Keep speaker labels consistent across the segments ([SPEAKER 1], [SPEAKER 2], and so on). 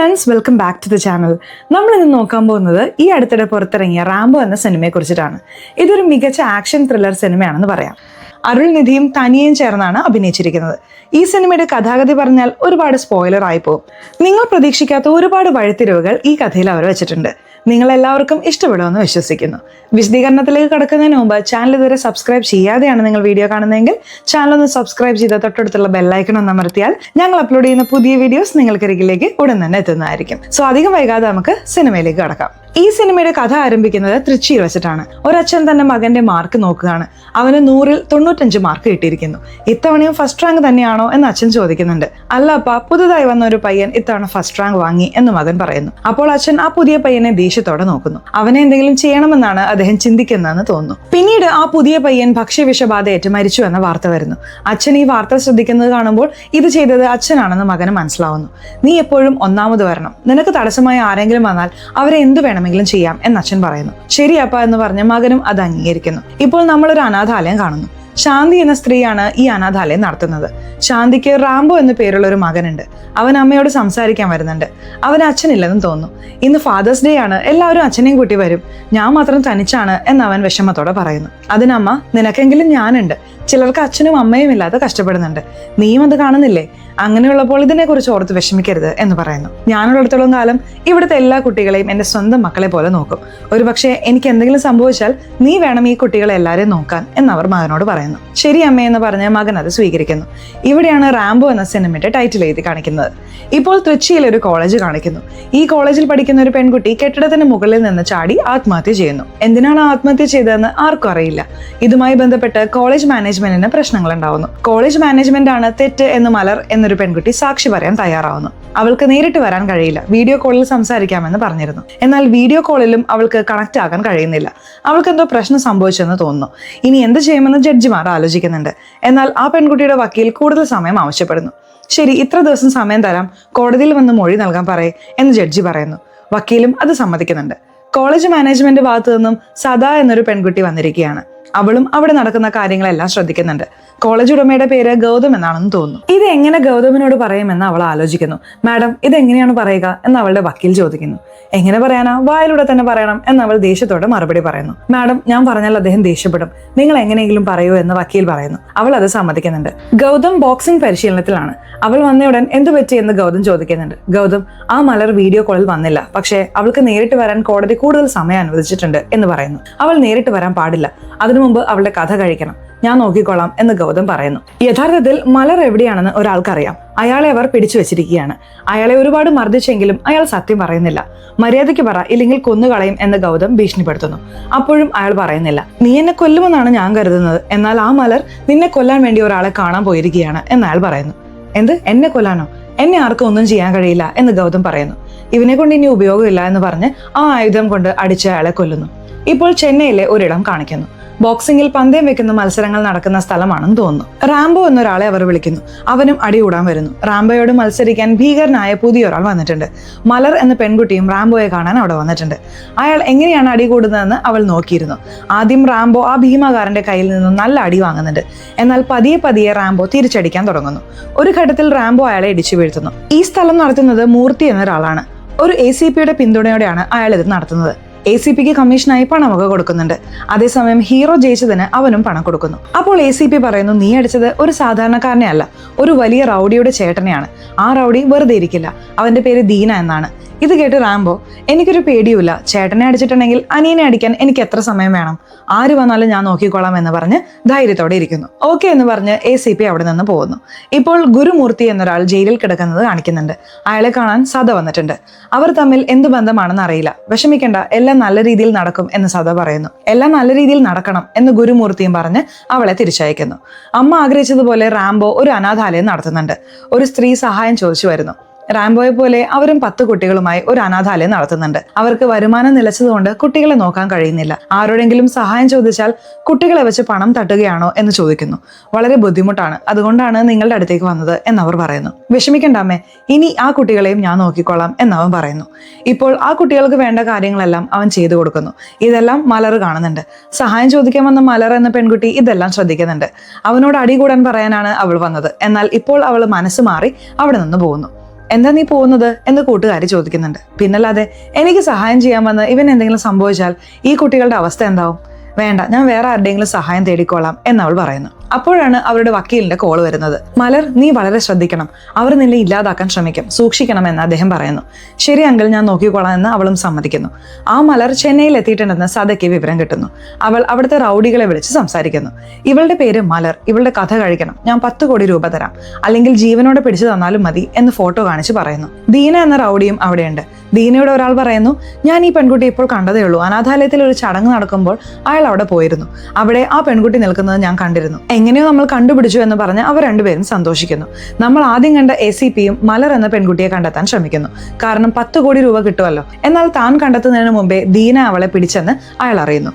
[SPEAKER 1] Friends, welcome back to the channel. നമ്മൾ ഇന്ന് നോക്കാൻ പോകുന്നത് ഈ അടുത്തിടെ പുറത്തിറങ്ങിയ റാംബോ എന്ന സിനിമയെ കുറിച്ചിട്ടാണ്. ഇതൊരു മികച്ച ആക്ഷൻ ത്രില്ലർ സിനിമയാണെന്ന് പറയാം. അരുൾനിധിയും തനിയയും ചേർന്നാണ് അഭിനയിച്ചിരിക്കുന്നത്. ഈ സിനിമയുടെ കഥാഗതി പറഞ്ഞാൽ ഒരുപാട് സ്പോയിലർ ആയി പോകും. നിങ്ങൾ പ്രതീക്ഷിക്കാത്ത ഒരുപാട് വഴിത്തിരിവുകൾ ഈ കഥയിൽ അവർ വെച്ചിട്ടുണ്ട്. നിങ്ങൾ എല്ലാവർക്കും ഇഷ്ടപ്പെടുമെന്ന് വിശ്വസിക്കുന്നു. വിശദീകരണത്തിലേക്ക് കടക്കുന്നതിന് മുമ്പ് ചാനൽ ഇതുവരെ സബ്സ്ക്രൈബ് ചെയ്യാതെയാണ് നിങ്ങൾ വീഡിയോ കാണുന്നതെങ്കിൽ ചാനൽ ഒന്ന് സബ്സ്ക്രൈബ് ചെയ്ത് തൊട്ടടുത്തുള്ള ബെല്ലൈക്കൺ ഒന്ന് അമർത്തിയാൽ ഞങ്ങൾ അപ്ലോഡ് ചെയ്യുന്ന പുതിയ വീഡിയോസ് നിങ്ങൾക്കരികിലേക്ക് ഉടൻ തന്നെ എത്തുന്നതായിരിക്കും. സോ അധികം വൈകാതെ നമുക്ക് സിനിമയിലേക്ക് കടക്കാം. ഈ സിനിമയുടെ കഥ ആരംഭിക്കുന്നത് തൃച്ചിയിൽ വെച്ചിട്ടാണ്. ഒരച്ഛൻ തന്റെ മകന്റെ മാർക്ക് നോക്കുകയാണ്. അവന് 100-ൽ 95 മാർക്ക് കിട്ടിയിരിക്കുന്നു. ഇത്തവണയും ഫസ്റ്റ് റാങ്ക് തന്നെയാണോ എന്ന് അച്ഛൻ ചോദിക്കുന്നുണ്ട്. അല്ല അപ്പ, പുതുതായി വന്ന ഒരു പയ്യൻ ഇത്തവണ ഫസ്റ്റ് റാങ്ക് വാങ്ങി എന്ന് മകൻ പറയുന്നു. അപ്പോൾ അച്ഛൻ ആ പുതിയ പയ്യനെ ദേഷ്യത്തോടെ നോക്കുന്നു. അവനെ എന്തെങ്കിലും ചെയ്യണമെന്നാണ് അദ്ദേഹം ചിന്തിക്കുന്നതെന്ന് തോന്നുന്നു. പിന്നീട് ആ പുതിയ പയ്യൻ ഭക്ഷ്യവിഷബാധയേറ്റ് മരിച്ചു എന്ന വാർത്ത വരുന്നു. അച്ഛൻ ഈ വാർത്ത ശ്രദ്ധിക്കുന്നത് കാണുമ്പോൾ ഇത് ചെയ്തത് അച്ഛനാണെന്ന് മകന് മനസ്സിലാവുന്നു. നീ എപ്പോഴും ഒന്നാമത് വരണം. നിനക്ക് തടസ്സമായി ആരെങ്കിലും വന്നാൽ അവരെ എന്ത് വേണമെങ്കിലും ചെയ്യാം എന്ന് അച്ഛൻ പറയുന്നു. ശരിയപ്പ എന്ന് പറഞ്ഞ് മകനും അത് അംഗീകരിക്കുന്നു. ഇപ്പോൾ നമ്മളൊരു അനാഥാലയം കാണുന്നു. ശാന്തി എന്ന സ്ത്രീയാണ് ഈ അനാഥാലയം നടത്തുന്നത്. ശാന്തിക്ക് റാംബോ എന്ന പേരുള്ള ഒരു മകനുണ്ട്. അവൻ അമ്മയോട് സംസാരിക്കാൻ വരുന്നുണ്ട്. അവന് അച്ഛനില്ലെന്ന് തോന്നുന്നു. ഇന്ന് ഫാദേഴ്സ് ഡേ ആണ്, എല്ലാവരും അച്ഛനെയും കൂട്ടി വരും, ഞാൻ മാത്രം തനിച്ചാണ് എന്ന് അവൻ വിഷമത്തോടെ പറയുന്നു. അതിനമ്മ, നിനക്കെങ്കിലും ഞാനുണ്ട്, ചിലർക്ക് അച്ഛനും അമ്മയും ഇല്ലാതെ കഷ്ടപ്പെടുന്നുണ്ട്, നീയും അത് കാണുന്നില്ലേ? അങ്ങനെയുള്ളപ്പോൾ ഇതിനെക്കുറിച്ച് ഓർത്ത് വിഷമിക്കരുത് എന്ന് പറയുന്നു. ഞാനുള്ളിടത്തോളം കാലം ഇവിടുത്തെ എല്ലാ കുട്ടികളെയും എൻ്റെ സ്വന്തം മക്കളെ പോലെ നോക്കും. ഒരുപക്ഷെ എനിക്ക് എന്തെങ്കിലും സംഭവിച്ചാൽ നീ വേണം ഈ കുട്ടികളെ എല്ലാവരെയും നോക്കാൻ എന്നവർ മകനോട് പറയുന്നു. ശരി അമ്മയെന്ന് പറഞ്ഞ് മകൻ അത് സ്വീകരിക്കുന്നു. ഇവിടെയാണ് റാംബോ എന്ന സിനിമയുടെ ടൈറ്റിൽ എഴുതി കാണിക്കുന്നത്. ഇപ്പോൾ തൃച്ചിയിൽ ഒരു കോളേജ് കാണിക്കുന്നു. ഈ കോളേജിൽ പഠിക്കുന്ന ഒരു പെൺകുട്ടി കെട്ടിടത്തിന് മുകളിൽ നിന്ന് ചാടി ആത്മഹത്യ ചെയ്യുന്നു. എന്തിനാണ് ആത്മഹത്യ ചെയ്തതെന്ന് ആർക്കും അറിയില്ല. ഇതുമായി ബന്ധപ്പെട്ട് കോളേജ് മാനേജ്മെന്റിന് പ്രശ്നങ്ങൾ ഉണ്ടാവുന്നു. കോളേജ് മാനേജ്മെന്റ് ആണ് തെറ്റ് എന്ന് മലർ എന്നൊരു പെൺകുട്ടി സാക്ഷി പറയാൻ തയ്യാറാവുന്നു. അവൾക്ക് നേരിട്ട് വരാൻ കഴിയില്ല, വീഡിയോ കോളിൽ സംസാരിക്കാമെന്ന് പറഞ്ഞിരുന്നു. എന്നാൽ വീഡിയോ കോളിലും അവൾക്ക് കണക്ട് ആകാൻ കഴിയുന്നില്ല. അവൾക്ക് എന്തോ പ്രശ്നം സംഭവിച്ചെന്ന് തോന്നുന്നു. ഇനി എന്ത് ചെയ്യുമെന്ന് ജഡ്ജിമാർ ആലോചിക്കുന്നുണ്ട്. എന്നാൽ ആ പെൺകുട്ടിയുടെ വക്കീൽ കൂടുതൽ സമയം ആവശ്യപ്പെടുന്നു. ശരി, ഇത്ര ദിവസം സമയം തരാം, കോടതിയിൽ വന്ന് മൊഴി നൽകാൻ പറയേ എന്ന് ജഡ്ജി പറയുന്നു. വക്കീലും അത് സമ്മതിക്കുന്നുണ്ട്. കോളേജ് മാനേജ്മെന്റ് ഭാഗത്തു നിന്നും സദാ എന്നൊരു പെൺകുട്ടി വന്നിരിക്കുകയാണ്. അവളും അവിടെ നടക്കുന്ന കാര്യങ്ങളെല്ലാം ശ്രദ്ധിക്കുന്നുണ്ട്. കോളേജ് ഉടമയുടെ പേര് ഗൗതം എന്നാണെന്ന് തോന്നുന്നു. ഇത് എങ്ങനെ ഗൗതമിനോട് പറയുമെന്ന് അവൾ ആലോചിക്കുന്നു. മാഡം, ഇതെങ്ങനെയാണ് പറയുക എന്ന് അവളുടെ വക്കീൽ ചോദിക്കുന്നു. എങ്ങനെ പറയാനാ, വായിലൂടെ തന്നെ പറയണം എന്ന് അവൾ ദേഷ്യത്തോടെ മറുപടി പറയുന്നു. മാഡം, ഞാൻ പറഞ്ഞാൽ അദ്ദേഹം ദേഷ്യപ്പെടും, നിങ്ങൾ എങ്ങനെയെങ്കിലും പറയൂ എന്ന് വക്കീൽ പറയുന്നു. അവൾ അത് സമ്മതിക്കുന്നുണ്ട്. ഗൗതം ബോക്സിംഗ് പരിശീലനത്തിലാണ്. അവൾ വന്നയുടൻ എന്തു പറ്റി എന്ന് ഗൗതം ചോദിക്കുന്നുണ്ട്. ഗൗതം, ആ മലർ വീഡിയോ കോളിൽ വന്നില്ല, പക്ഷേ അവൾക്ക് നേരിട്ട് വരാൻ കോടതി കൂടുതൽ സമയം അനുവദിച്ചിട്ടുണ്ട് എന്ന് പറയുന്നു. അവൾ നേരിട്ട് വരാൻ പാടില്ല, അതിനു മുമ്പ് അവളുടെ കഥ കഴിക്കണം, ഞാൻ നോക്കിക്കോളാം എന്ന് ഗൗതം പറയുന്നു. യഥാർത്ഥത്തിൽ മലർ എവിടെയാണെന്ന് ഒരാൾക്കറിയാം. അയാളെ അവർ പിടിച്ചു വെച്ചിരിക്കുകയാണ്. അയാളെ ഒരുപാട് മർദ്ദിച്ചെങ്കിലും അയാൾ സത്യം പറയുന്നില്ല. മര്യാദയ്ക്ക് പറ, ഇല്ലെങ്കിൽ കൊന്നുകളയും എന്ന് ഗൗതം ഭീഷണിപ്പെടുത്തുന്നു. അപ്പോഴും അയാൾ പറയുന്നില്ല. നീ എന്നെ കൊല്ലുമെന്നാണ് ഞാൻ കരുതുന്നത്, എന്നാൽ ആ മലർ നിന്നെ കൊല്ലാൻ വേണ്ടി ഒരാളെ കാണാൻ പോയിരിക്കുകയാണ് എന്ന് അയാൾ പറയുന്നു. എന്ത്, എന്നെ കൊല്ലാനോ? എന്നെ ആർക്കും ഒന്നും ചെയ്യാൻ കഴിയില്ല എന്ന് ഗൗതം പറയുന്നു. ഇവനെ കൊണ്ട് ഇനി ഉപയോഗമില്ല എന്ന് പറഞ്ഞ് ആ ആയുധം കൊണ്ട് അടിച്ച് അയാളെ കൊല്ലുന്നു. ഇപ്പോൾ ചെന്നൈയിലെ ഒരിടം കാണിക്കുന്നു. ബോക്സിംഗിൽ പന്തയം വെക്കുന്ന മത്സരങ്ങൾ നടക്കുന്ന സ്ഥലമാണെന്ന് തോന്നുന്നു. റാംബോ എന്നൊരാളെ അവർ വിളിക്കുന്നു. അവനും അടികൂടാൻ വരുന്നു. റാംബോയോട് മത്സരിക്കാൻ ഭീകരനായ പുതിയൊരാൾ വന്നിട്ടുണ്ട്. മലർ എന്ന പെൺകുട്ടിയും റാംബോയെ കാണാൻ അവിടെ വന്നിട്ടുണ്ട്. അയാൾ എങ്ങനെയാണ് അടികൂടുന്നതെന്ന് അവൾ നോക്കിയിരുന്നു. ആദ്യം റാംബോ ആ ഭീമാകാരന്റെ കയ്യിൽ നിന്നും നല്ല അടി വാങ്ങുന്നുണ്ട്. എന്നാൽ പതിയെ പതിയെ റാംബോ തിരിച്ചടിക്കാൻ തുടങ്ങുന്നു. ഒരു ഘട്ടത്തിൽ റാംബോ അയാളെ ഇടിച്ചു വീഴ്ത്തുന്നു. ഈ സ്ഥലം നടത്തുന്നത് മൂർത്തി എന്നൊരാളാണ്. ഒരു ACPയുടെ പിന്തുണയോടെയാണ് അയാൾ ഇത് നടത്തുന്നത്. ACPക്ക് കമ്മീഷനായി പണമൊക്കെ കൊടുക്കുന്നുണ്ട്. അതേസമയം ഹീറോ ജയിച്ചതിന് അവനും പണം കൊടുക്കുന്നു. അപ്പോൾ ACP പറയുന്നു, നീ അടിച്ചത് ഒരു സാധാരണക്കാരനെ അല്ല, ഒരു വലിയ റൗഡിയുടെ ചേട്ടനെയാണ്. ആ റൗഡി വെറുതെ ഇരിക്കില്ല, അവന്റെ പേര് ദീന എന്നാണ്. ഇത് കേട്ട് റാംബോ, എനിക്കൊരു പേടിയുമില്ല, ചേട്ടനെ അടിച്ചിട്ടുണ്ടെങ്കിൽ അനിയനെ അടിക്കാൻ എനിക്ക് എത്ര സമയം വേണം, ആര് വന്നാലും ഞാൻ നോക്കിക്കോളാം എന്ന് പറഞ്ഞ് ധൈര്യത്തോടെ ഇരിക്കുന്നു. ഓക്കെ എന്ന് പറഞ്ഞ് ACP അവിടെ നിന്ന് പോകുന്നു. ഇപ്പോൾ ഗുരുമൂർത്തി എന്നൊരാൾ ജയിലിൽ കിടക്കുന്നത് കാണിക്കുന്നുണ്ട്. അയാളെ കാണാൻ സദ വന്നിട്ടുണ്ട്. അവർ തമ്മിൽ എന്ത് ബന്ധമാണെന്ന് അറിയില്ല. വിഷമിക്കേണ്ട, എല്ലാം നല്ല രീതിയിൽ നടക്കും എന്ന് സദ പറയുന്നു. എല്ലാം നല്ല രീതിയിൽ നടക്കണം എന്ന് ഗുരുമൂർത്തിയും പറഞ്ഞ് അവളെ തിരിച്ചയക്കുന്നു. അമ്മ ആഗ്രഹിച്ചതുപോലെ റാംബോ ഒരു അനാഥാലയം നടത്തുന്നുണ്ട്. ഒരു സ്ത്രീ സഹായം ചോദിച്ചു വരുന്നു. റാംബോയെ പോലെ അവരും 10 കുട്ടികളുമായി ഒരു അനാഥാലയം നടത്തുന്നുണ്ട്. അവർക്ക് വരുമാനം നിലച്ചതുകൊണ്ട് കുട്ടികളെ നോക്കാൻ കഴിയുന്നില്ല. ആരോടെങ്കിലും സഹായം ചോദിച്ചാൽ കുട്ടികളെ വെച്ച് പണം തട്ടുകയാണോ എന്ന് ചോദിക്കുന്നു. വളരെ ബുദ്ധിമുട്ടാണ്, അതുകൊണ്ടാണ് നിങ്ങളുടെ അടുത്തേക്ക് വന്നത് എന്നവർ പറയുന്നു. വിഷമിക്കണ്ടാമേ, ഇനി ആ കുട്ടികളെയും ഞാൻ നോക്കിക്കോളാം എന്നവൻ പറയുന്നു. ഇപ്പോൾ ആ കുട്ടികൾക്ക് വേണ്ട കാര്യങ്ങളെല്ലാം അവൻ ചെയ്തു കൊടുക്കുന്നു. ഇതെല്ലാം മലർ കാണുന്നുണ്ട്. സഹായം ചോദിക്കാൻ വന്ന മലർ എന്ന പെൺകുട്ടി ഇതെല്ലാം ശ്രദ്ധിക്കുന്നുണ്ട്. അവനോട് അടി കൂടാൻ പറയാനാണ് അവൾ വന്നത്. എന്നാൽ ഇപ്പോൾ അവൾ മനസ്സ് മാറി അവിടെ നിന്ന് പോകുന്നു. എന്താ നീ പോകുന്നത് എന്ന് കൂട്ടുകാരി ചോദിക്കുന്നുണ്ട്. പിന്നല്ലാതെ എനിക്ക് സഹായം ചെയ്യാൻ വന്ന് ഇവൻ എന്തെങ്കിലും സംഭവിച്ചാൽ ഈ കുട്ടികളുടെ അവസ്ഥ എന്താവും? വേണ്ട, ഞാൻ വേറെ ആരുടെയെങ്കിലും സഹായം തേടിക്കോളാം എന്നവൾ പറയുന്നു. അപ്പോഴാണ് അവരുടെ വക്കീലിന്റെ കോൾ വരുന്നത്. മലർ, നീ വളരെ ശ്രദ്ധിക്കണം, അവർ നിന്നെ ഇല്ലാതാക്കാൻ ശ്രമിക്കും, സൂക്ഷിക്കണമെന്ന് അദ്ദേഹം പറയുന്നു. ശരി അങ്കിൾ, ഞാൻ നോക്കിക്കോളാം എന്ന് അവളും സമ്മതിക്കുന്നു. ആ മലർ ചെന്നൈയിൽ എത്തിയിട്ടുണ്ടെന്ന് സദയ്ക്ക് വിവരം കിട്ടുന്നു. അവൾ അവിടുത്തെ റൗഡികളെ വിളിച്ച് സംസാരിക്കുന്നു. ഇവളുടെ പേര് മലർ, ഇവളുടെ കഥ കഴിക്കണം, ഞാൻ 10 കോടി രൂപ തരാം, അല്ലെങ്കിൽ ജീവനോടെ പിടിച്ചു തന്നാലും മതി എന്ന് ഫോട്ടോ കാണിച്ച് പറയുന്നു. ദീന എന്ന റൗഡിയും അവിടെയുണ്ട്. ദീനയുടെ ഒരാൾ പറയുന്നു, ഞാൻ ഈ പെൺകുട്ടി ഇപ്പോൾ കണ്ടതേ ഉള്ളൂ, അനാഥാലയത്തിൽ ഒരു ചടങ്ങ് നടക്കുമ്പോൾ അയാൾ അവിടെ പോയിരുന്നു, അവിടെ ആ പെൺകുട്ടി നിൽക്കുന്നത് ഞാൻ കണ്ടിരുന്നു, എങ്ങനെയോ നമ്മൾ കണ്ടുപിടിച്ചു എന്ന് പറഞ്ഞ് അവർ രണ്ടുപേരും സന്തോഷിക്കുന്നു. നമ്മൾ ആദ്യം കണ്ട ACPയും മലർ എന്ന പെൺകുട്ടിയെ കണ്ടെത്താൻ ശ്രമിക്കുന്നു, കാരണം 10 കോടി രൂപ കിട്ടുമല്ലോ. എന്നാൽ താൻ കണ്ടെത്തുന്നതിന് മുമ്പേ ദീന അവളെ പിടിച്ചെന്ന് അയാൾ അറിയുന്നു.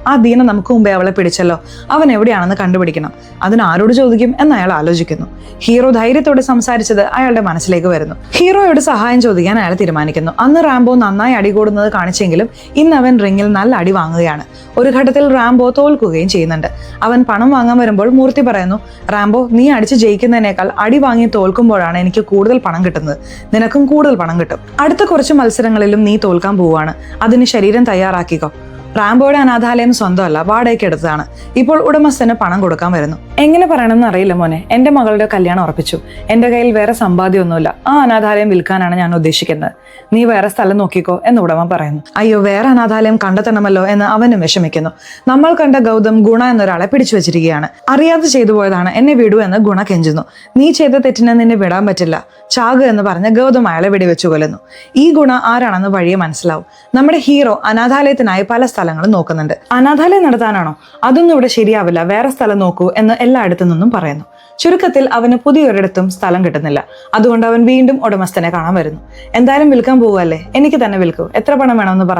[SPEAKER 1] ആ ദീന നമുക്ക് മുമ്പേ അവളെ പിടിച്ചല്ലോ, അവൻ എവിടെയാണെന്ന് കണ്ടുപിടിക്കണം, അതിന് ആരോട് ചോദിക്കും എന്ന് അയാൾ ആലോചിക്കുന്നു. ഹീറോ ധൈര്യത്തോടെ സംസാരിച്ചത് അയാളുടെ മനസ്സിലേക്ക് വരുന്നു. ഹീറോയോട് സഹായം ചോദിക്കാൻ അയാൾ തീരുമാനിക്കുന്നു. അന്ന് റാംബോ നന്നായി അടികൂടുന്നത് കാണിച്ചെങ്കിലും ഇന്ന് അവൻ റിങ്ങിൽ നല്ല അടി വാങ്ങുകയാണ്. ഒരു ഘട്ടത്തിൽ റാംബോ തോൽക്കുകയും ചെയ്യുന്നുണ്ട്. അവൻ പണം വാങ്ങാൻ വരുമ്പോൾ മൂർത്തി പറയുന്നു, റാംബോ, നീ അടിച്ച് ജയിക്കുന്നതിനേക്കാൾ അടി വാങ്ങി തോൽക്കുമ്പോഴാണ് എനിക്ക് കൂടുതൽ പണം കിട്ടുന്നത്, നിനക്കും കൂടുതൽ പണം കിട്ടും. അടുത്ത കുറച്ച് മത്സരങ്ങളിലും നീ തോൽക്കാൻ പോവുകയാണ്, അതിന് ശരീരം തയ്യാറാക്കിക്കോ. റാംബോയുടെ അനാഥാലയം സ്വന്തമല്ല, വാടകയ്ക്ക് എടുത്തതാണ്. ഇപ്പോൾ ഉടമസ്ഥന് പണം കൊടുക്കാൻ വരുന്നു. എങ്ങനെ പറയണമെന്ന് അറിയില്ല മോനെ, എന്റെ മകളുടെ കല്യാണം ഉറപ്പിച്ചു, എന്റെ കയ്യിൽ വേറെ സമ്പാദ്യമൊന്നുമില്ല, ആ അനാഥാലയം വിൽക്കാനാണ് ഞാൻ ഉദ്ദേശിക്കുന്നത്, നീ വേറെ സ്ഥലം നോക്കിക്കോ എന്ന് ഉടമ പറയുന്നു. അയ്യോ, വേറെ അനാഥാലയം കണ്ടെത്തണമല്ലോ എന്ന് അവനും വിഷമിക്കുന്നു. നമ്മൾ കണ്ട ഗൗതം ഗുണ എന്നൊരാളെ പിടിച്ചു വെച്ചിരിക്കുകയാണ്, അറിയാതെ ചെയ്തു പോയതാണ്, എന്നെ വിടൂ എന്ന് ഗുണ കെഞ്ചുന്നു. നീ ചെയ്ത തെറ്റിനെ നിന്നെ വിടാൻ പറ്റില്ല, ചാക് എന്ന് പറഞ്ഞ് ഗൗതം അയാളെ വെടിവെച്ചു കൊല്ലുന്നു. ഈ ഗുണ ആരാണെന്ന് വഴിയെ മനസ്സിലാവും. നമ്മുടെ ഹീറോ അനാഥാലയത്തിനായി പല സ്ഥലങ്ങളും നോക്കുന്നുണ്ട്. അനാഥാലയം നടത്താനാണോ? അതൊന്നും ഇവിടെ ശരിയാവില്ല, വേറെ സ്ഥലം നോക്കൂ എന്ന് എല്ലായിടത്തു നിന്നും പറയുന്നു. ചുരുക്കത്തിൽ അവന് പുതിയൊരിടത്തും സ്ഥലം കിട്ടുന്നില്ല. അതുകൊണ്ട് അവൻ വീണ്ടും ഉടമസ്ഥനെ കാണാൻ വരുന്നു. എന്തായാലും വിൽക്കാൻ പോവുകയല്ലേ, എനിക്ക് തന്നെ വിൽക്കൂ, എത്ര പണം വേണമെന്ന് പറ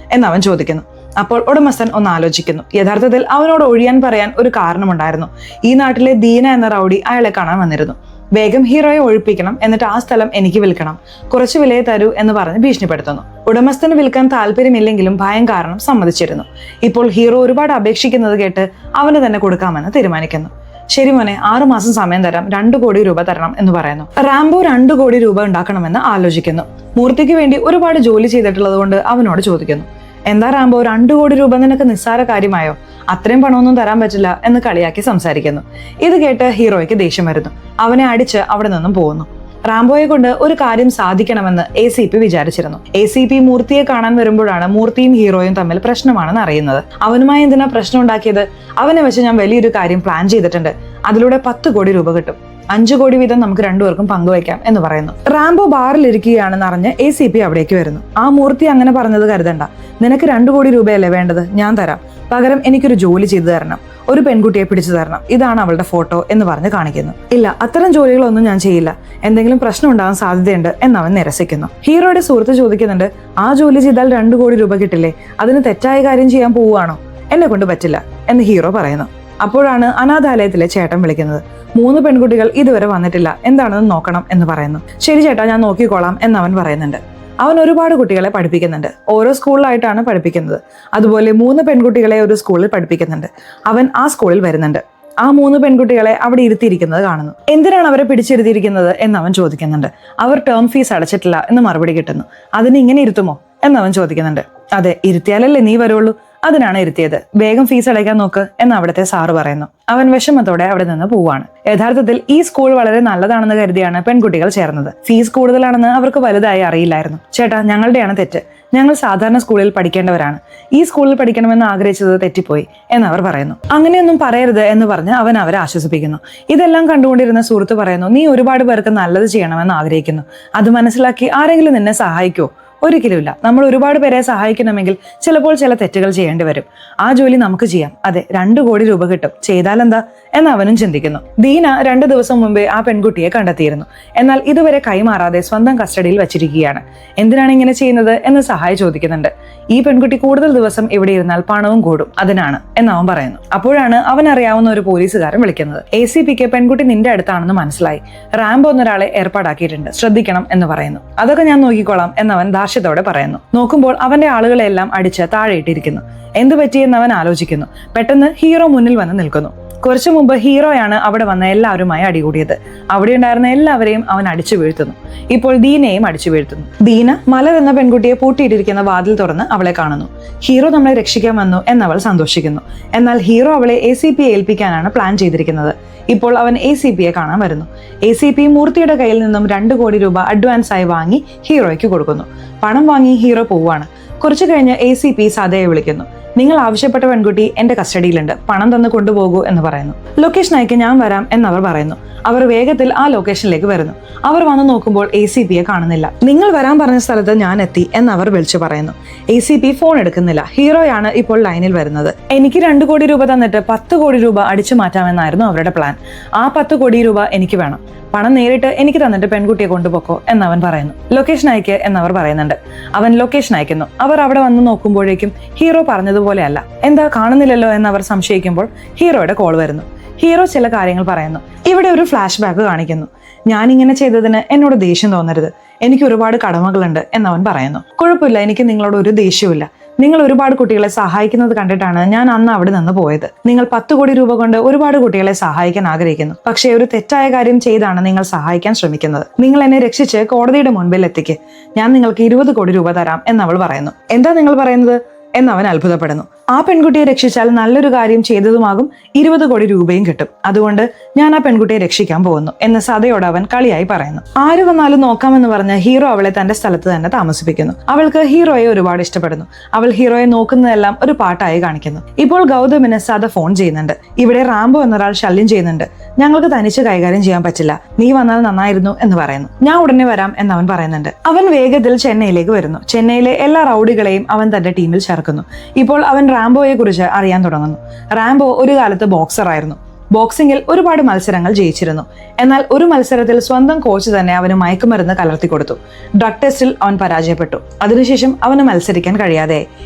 [SPEAKER 1] എന്ന് അവൻ ചോദിക്കുന്നു. അപ്പോൾ ഉടമസ്ഥൻ ഒന്ന് ആലോചിക്കുന്നു. യഥാർത്ഥത്തിൽ അവനോട് ഒഴിയാൻ പറയാൻ ഒരു കാരണമുണ്ടായിരുന്നു. ഈ നാട്ടിലെ ദീന എന്ന റൗഡി അയാളെ കാണാൻ വന്നിരുന്നു. വേഗം ഹീറോയെ ഒഴിപ്പിക്കണം, എന്നിട്ട് ആ സ്ഥലം എനിക്ക് വിൽക്കണം, കുറച്ച് വിലയെ തരൂ എന്ന് പറഞ്ഞ് ഭീഷണിപ്പെടുത്തുന്നു. ഉടമസ്ഥന് വിൽക്കാൻ താല്പര്യമില്ലെങ്കിലും ഭയം കാരണം സമ്മതിച്ചിരുന്നു. ഇപ്പോൾ ഹീറോ ഒരുപാട് അപേക്ഷിക്കുന്നത് കേട്ട് അവന് തന്നെ കൊടുക്കാമെന്ന് തീരുമാനിക്കുന്നു. ശരി മോനെ, 6 മാസം സമയം തരാം, 2 കോടി രൂപ തരണം എന്ന് പറയുന്നു. റാംബോ 2 കോടി രൂപ ഉണ്ടാക്കണമെന്ന് ആലോചിക്കുന്നു. മൂർത്തിക്ക് വേണ്ടി ഒരുപാട് ജോലി ചെയ്തിട്ടുള്ളത് കൊണ്ട് അവനോട് ചോദിക്കുന്നു, എന്താ റാംബോ, 2 കോടി രൂപ നിനക്ക് നിസ്സാര കാര്യമായോ? അത്രയും പണമൊന്നും തരാൻ പറ്റില്ല എന്ന് കളിയാക്കി സംസാരിക്കുന്നു. ഇത് കേട്ട് ഹീറോയ്ക്ക് ദേഷ്യം വരുന്നു. അവനെ അടിച്ച് അവിടെ നിന്നും പോകുന്നു. റാംബോയെ കൊണ്ട് ഒരു കാര്യം സാധിക്കണമെന്ന് ACP വിചാരിച്ചിരുന്നു. ACP മൂർത്തിയെ കാണാൻ വരുമ്പോഴാണ് മൂർത്തിയും ഹീറോയും തമ്മിൽ പ്രശ്നമാണെന്ന് അറിയുന്നത്. അവനുമായി എന്തിനാ പ്രശ്നം ഉണ്ടാക്കിയത്? അവനെ വെച്ച് ഞാൻ വലിയൊരു കാര്യം പ്ലാൻ ചെയ്തിട്ടുണ്ട്, അതിലൂടെ 10 കോടി രൂപ കിട്ടും, 5 കോടി വീതം നമുക്ക് രണ്ടുപേർക്കും പങ്കുവയ്ക്കാം എന്ന് പറയുന്നു. റാംബോ ബാറിൽ ഇരിക്കുകയാണെന്ന് അറിഞ്ഞ് ACP അവിടേക്ക് വരുന്നു. ആ മൂർത്തി അങ്ങനെ പറഞ്ഞത് കരുതണ്ട, നിനക്ക് 2 കോടി രൂപയല്ലേ വേണ്ടത്, ഞാൻ തരാം, പകരം എനിക്കൊരു ജോലി ചെയ്തു തരണം, ഒരു പെൺകുട്ടിയെ പിടിച്ചു തരണം, ഇതാണ് അവളുടെ ഫോട്ടോ എന്ന് പറഞ്ഞ് കാണിക്കുന്നു. ഇല്ല, അത്തരം ജോലികളൊന്നും ഞാൻ ചെയ്യില്ല, എന്തെങ്കിലും പ്രശ്നം ഉണ്ടാകാൻ സാധ്യതയുണ്ട് എന്നവൻ നിരസിക്കുന്നു. ഹീറോയുടെ സുഹൃത്ത് ചോദിക്കുന്നുണ്ട്, ആ ജോലി ചെയ്താൽ 2 കോടി രൂപ കിട്ടില്ലേ, അതിന് തെറ്റായ കാര്യം ചെയ്യാൻ പോവുകയാണോ? എന്നെ കൊണ്ട് പറ്റില്ല എന്ന് ഹീറോ പറയുന്നു. അപ്പോഴാണ് അനാഥാലയത്തിലെ ചേട്ടൻ വിളിക്കുന്നത്. 3 പെൺകുട്ടികൾ ഇതുവരെ വന്നിട്ടില്ല, എന്താണെന്ന് നോക്കണം എന്ന് പറയുന്നു. ശരി ചേട്ടാ, ഞാൻ നോക്കിക്കോളാം എന്നവൻ പറയുന്നുണ്ട്. അവൻ ഒരുപാട് കുട്ടികളെ പഠിപ്പിക്കുന്നുണ്ട്, ഓരോ സ്കൂളിലായിട്ടാണ് പഠിപ്പിക്കുന്നത്. അതുപോലെ 3 പെൺകുട്ടികളെ ഒരു സ്കൂളിൽ പഠിപ്പിക്കുന്നുണ്ട്. അവൻ ആ സ്കൂളിൽ വരുന്നുണ്ട്. ആ 3 പെൺകുട്ടികളെ അവിടെ ഇരുത്തിയിരിക്കുന്നത് കാണുന്നു. എന്തിനാണ് അവരെ പിടിച്ചിരുത്തിയിരിക്കുന്നത് എന്നവൻ ചോദിക്കുന്നുണ്ട്. അവർ ടേം ഫീസ് അടച്ചിട്ടില്ല എന്ന് മറുപടി കിട്ടുന്നു. അതിന് ഇങ്ങനെ ഇരുത്തുമോ എന്നവൻ ചോദിക്കുന്നുണ്ട്. അതെ, ഇരുത്തിയാലല്ലേ നീ വരുള്ളൂ, അതിനാണ് ഇരുത്തിയത്, വേഗം ഫീസ് അടയ്ക്കാൻ നോക്ക് എന്ന് അവിടുത്തെ സാറ് പറയുന്നു. അവൻ വിഷമത്തോടെ അവിടെ നിന്ന് പോവാണ്. യഥാർത്ഥത്തിൽ ഈ സ്കൂൾ വളരെ നല്ലതാണെന്ന് കരുതിയാണ് പെൺകുട്ടികൾ ചേർന്നത്. ഫീസ് കൂടുതലാണെന്ന് അവർക്ക് വലുതായി അറിയില്ലായിരുന്നു. ചേട്ടാ, ഞങ്ങളുടെയാണ് തെറ്റ്, ഞങ്ങൾ സാധാരണ സ്കൂളിൽ പഠിക്കേണ്ടവരാണ്, ഈ സ്കൂളിൽ പഠിക്കണമെന്ന് ആഗ്രഹിച്ചത് തെറ്റിപ്പോയി എന്നവർ പറയുന്നു. അങ്ങനെയൊന്നും പറയരുത് എന്ന് പറഞ്ഞ് അവൻ അവരെ ആശ്വസിപ്പിക്കുന്നു. ഇതെല്ലാം കണ്ടുകൊണ്ടിരുന്ന സുഹൃത്ത് പറയുന്നു, നീ ഒരുപാട് പേർക്ക് നല്ലത് ചെയ്യണമെന്ന് ആഗ്രഹിക്കുന്നു, അത് മനസ്സിലാക്കി ആരെങ്കിലും നിന്നെ സഹായിക്കുമോ? ഒരിക്കലുമില്ല. നമ്മൾ ഒരുപാട് പേരെ സഹായിക്കണമെങ്കിൽ ചിലപ്പോൾ ചില തെറ്റുകൾ ചെയ്യേണ്ടി വരും. ആ ജോലി നമുക്ക് ചെയ്യാം, അതെ, 2 കോടി രൂപ കിട്ടും, ചെയ്താലെന്താ എന്ന് അവനും ചിന്തിക്കുന്നു. ദീന 2 ദിവസം മുമ്പേ ആ പെൺകുട്ടിയെ കണ്ടെത്തിയിരുന്നു. എന്നാൽ ഇതുവരെ കൈമാറാതെ സ്വന്തം കസ്റ്റഡിയിൽ വച്ചിരിക്കുകയാണ്. എന്തിനാണ് ഇങ്ങനെ ചെയ്യുന്നത് എന്ന് സഹായം ചോദിക്കുന്നുണ്ട്. ഈ പെൺകുട്ടി കൂടുതൽ ദിവസം ഇവിടെ ഇരുന്നാൽ പണവും കൂടും, അതിനാണ് എന്ന് അവൻ പറയുന്നു. അപ്പോഴാണ് അവൻ അറിയാവുന്ന ഒരു പോലീസുകാരൻ വിളിക്കുന്നത്. ACPക്ക് പെൺകുട്ടി നിന്റെ അടുത്താണെന്ന് മനസ്സിലായി, റാംബോ എന്നൊരാളെ ഏർപ്പാടാക്കിയിട്ടുണ്ട്, ശ്രദ്ധിക്കണം എന്ന് പറയുന്നു. അതൊക്കെ ഞാൻ നോക്കിക്കോളാം എന്നവൻ ധാർഷ്ട്യത്തോടെ പറയുന്നു. നോക്കുമ്പോൾ അവന്റെ ആളുകളെല്ലാം അടിച്ച് താഴെയിട്ടിരിക്കുന്നു. എന്തു പറ്റിയെന്ന് അവൻ ആലോചിക്കുന്നു. പെട്ടെന്ന് ഹീറോ മുന്നിൽ വന്ന് നിൽക്കുന്നു. കുറച്ചു മുമ്പ് ഹീറോയാണ് അവിടെ വന്ന എല്ലാവരുമായി അടികൂടിയത്. അവിടെ ഉണ്ടായിരുന്ന എല്ലാവരെയും അവൻ അടിച്ചു വീഴ്ത്തുന്നു. ഇപ്പോൾ ദീനയെയും അടിച്ചു വീഴ്ത്തുന്നു. ദീന മലർ എന്ന പെൺകുട്ടിയെ പൂട്ടിയിട്ടിരിക്കുന്ന വാതിൽ തുറന്ന് അവളെ കാണുന്നു. ഹീറോ നമ്മളെ രക്ഷിക്കാൻ വന്നു എന്നവൾ സന്തോഷിക്കുന്നു. എന്നാൽ ഹീറോ അവളെ ACP ഏൽപ്പിക്കാനാണ് പ്ലാൻ ചെയ്തിരിക്കുന്നത്. ഇപ്പോൾ അവൻ ACPയെ കാണാൻ വരുന്നു. ACP മൂർത്തിയുടെ കയ്യിൽ നിന്നും 2 കോടി രൂപ അഡ്വാൻസ് ആയി വാങ്ങി ഹീറോയ്ക്ക് കൊടുക്കുന്നു. പണം വാങ്ങി ഹീറോ പോവുകയാണ്. കുറച്ചു കഴിഞ്ഞ് ACP സദയെ വിളിക്കുന്നു. നിങ്ങൾ ആവശ്യപ്പെട്ട പെൺകുട്ടി എന്റെ കസ്റ്റഡിയിലുണ്ട്, പണം തന്ന് കൊണ്ടുപോകൂ എന്ന് പറയുന്നു. ലൊക്കേഷൻ അയക്ക് ഞാൻ വരാം എന്നവർ പറയുന്നു. അവർ വേഗത്തിൽ ആ ലൊക്കേഷനിലേക്ക് വരുന്നു. അവർ വന്ന് നോക്കുമ്പോൾ ACPയെ കാണുന്നില്ല. നിങ്ങൾ വരാൻ പറഞ്ഞ സ്ഥലത്ത് ഞാൻ എത്തി എന്നവർ വിളിച്ചു പറയുന്നു. ACP ഫോൺ എടുക്കുന്നില്ല. ഹീറോയാണ് ഇപ്പോൾ ലൈനിൽ വരുന്നത്. എനിക്ക് 2 കോടി രൂപ തന്നിട്ട് 10 കോടി രൂപ അടിച്ചു മാറ്റാമെന്നായിരുന്നു അവരുടെ പ്ലാൻ. ആ 10 കോടി രൂപ എനിക്ക് വേണം. പണം നേരിട്ട് എനിക്ക് തന്നിട്ട് പെൺകുട്ടിയെ കൊണ്ടുപോക്കോ എന്നവൻ പറയുന്നു. ലൊക്കേഷൻ അയക്ക് എന്നവർ പറയുന്നുണ്ട്. അവൻ ലൊക്കേഷൻ അയക്കുന്നു. അവർ അവിടെ വന്ന് നോക്കുമ്പോഴേക്കും ഹീറോ പറഞ്ഞതുപോലെയല്ല. എന്താ കാണുന്നില്ലല്ലോ എന്നവർ സംശയിക്കുമ്പോൾ ഹീറോയുടെ കോൾ വരുന്നു. ഹീറോ ചില കാര്യങ്ങൾ പറയുന്നു. ഇവിടെ ഒരു ഫ്ലാഷ് ബാക്ക് കാണിക്കുന്നു. ഞാനിങ്ങനെ ചെയ്തതിന് എന്നോട് ദേഷ്യം തോന്നരുത്, എനിക്ക് ഒരുപാട് കടമകളുണ്ട് എന്നവൻ പറയുന്നു. കുഴപ്പമില്ല, എനിക്ക് നിങ്ങളോട് ഒരു ദേഷ്യവുമില്ല. നിങ്ങൾ ഒരുപാട് കുട്ടികളെ സഹായിക്കുന്നത് കണ്ടിട്ടാണ് ഞാൻ അന്ന് അവിടെ നിന്ന് പോയത്. നിങ്ങൾ 10 കോടി രൂപ കൊണ്ട് ഒരുപാട് കുട്ടികളെ സഹായിക്കാൻ ആഗ്രഹിക്കുന്നു. പക്ഷേ ഒരു തെറ്റായ കാര്യം ചെയ്താണ് നിങ്ങൾ സഹായിക്കാൻ ശ്രമിക്കുന്നത്. നിങ്ങൾ എന്നെ രക്ഷിച്ച് കോടതിയുടെ മുൻപിൽ എത്തിക്ക്. ഞാൻ നിങ്ങൾക്ക് 20 കോടി രൂപ തരാം എന്നവൾ പറയുന്നു. എന്താ നിങ്ങൾ പറയുന്നത് എന്നവൻ അത്ഭുതപ്പെടുന്നു. ആ പെൺകുട്ടിയെ രക്ഷിച്ചാൽ നല്ലൊരു കാര്യം ചെയ്തതുമാകും, 20 കോടി രൂപയും കിട്ടും. അതുകൊണ്ട് ഞാൻ ആ പെൺകുട്ടിയെ രക്ഷിക്കാൻ പോകുന്നു എന്ന് സദയോട് അവൻ കളിയായി പറയുന്നു. ആര് വന്നാലും നോക്കാമെന്ന് പറഞ്ഞ് ഹീറോ അവളെ തന്റെ സ്ഥലത്ത് തന്നെ താമസിപ്പിക്കുന്നു. അവൾക്ക് ഹീറോയെ ഒരുപാട് ഇഷ്ടപ്പെടുന്നു. അവൾ ഹീറോയെ നോക്കുന്നതെല്ലാം ഒരു പാട്ടായി കാണിക്കുന്നു. ഇപ്പോൾ ഗൗതമിന് സദ ഫോൺ ചെയ്യുന്നുണ്ട്. ഇവിടെ റാംബോ എന്നൊരാൾ ശല്യം ചെയ്യുന്നുണ്ട്, ഞങ്ങൾക്ക് തനിച്ച് കൈകാര്യം ചെയ്യാൻ പറ്റില്ല, നീ വന്നാൽ നന്നായിരുന്നു എന്ന് പറയുന്നു. ഞാൻ ഉടനെ വരാം എന്നവൻ പറയുന്നുണ്ട്. അവൻ വേഗത്തിൽ ചെന്നൈയിലേക്ക് വരുന്നു. ചെന്നൈയിലെ എല്ലാ റൗഡികളെയും അവൻ തന്റെ ടീമിൽ ചേർക്കുന്നു. ഇപ്പോൾ അവൻ റാംബോയെ കുറിച്ച് അറിയാൻ തുടങ്ങുന്നു. റാംബോ ഒരു കാലത്ത് ബോക്സർ ആയിരുന്നു. ബോക്സിംഗിൽ ഒരുപാട് മത്സരങ്ങൾ ജയിച്ചിരുന്നു. എന്നാൽ ഒരു മത്സരത്തിൽ സ്വന്തം കോച്ച് തന്നെ അവന് മയക്കുമരുന്ന് കലർത്തി കൊടുത്തു. ഡ്രഗ് ടെസ്റ്റിൽ അവൻ പരാജയപ്പെട്ടു. അതിനുശേഷം അവന് മത്സരിക്കാൻ കഴിയാതെയായി.